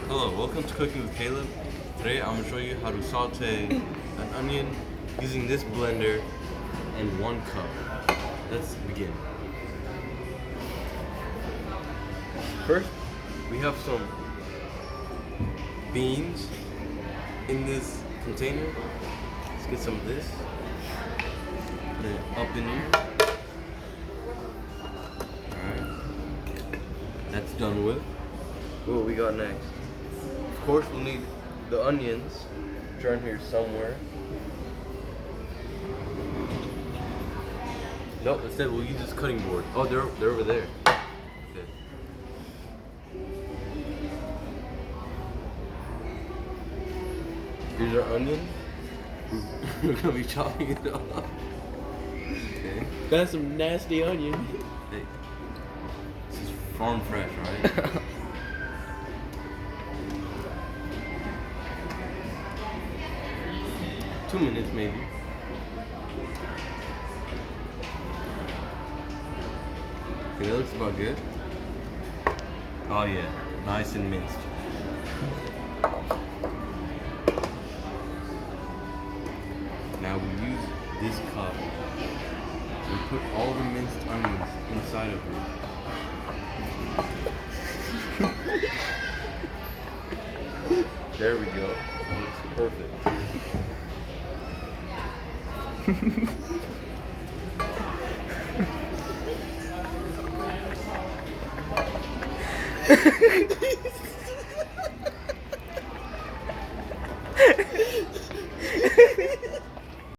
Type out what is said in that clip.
Hello, welcome to Cooking with Caleb. Today I'm going to show you how to saute an onion using this blender and 1 cup. Let's begin. First, we have some beans in this container. Let's get some of this. Put it up in here. Alright. That's done with. What we got next? Of course, we'll need the onions, which are in here somewhere. Nope, instead we'll use this cutting board. Oh, they're over there. Okay. Here's our onion. We're gonna be chopping it up. Okay. That's some nasty onion. Hey, this is farm fresh, right? 2 minutes maybe. Okay, that looks about good. Oh yeah, nice and minced. Now we use this cup and put all the minced onions inside of it. There we go. It looks perfect.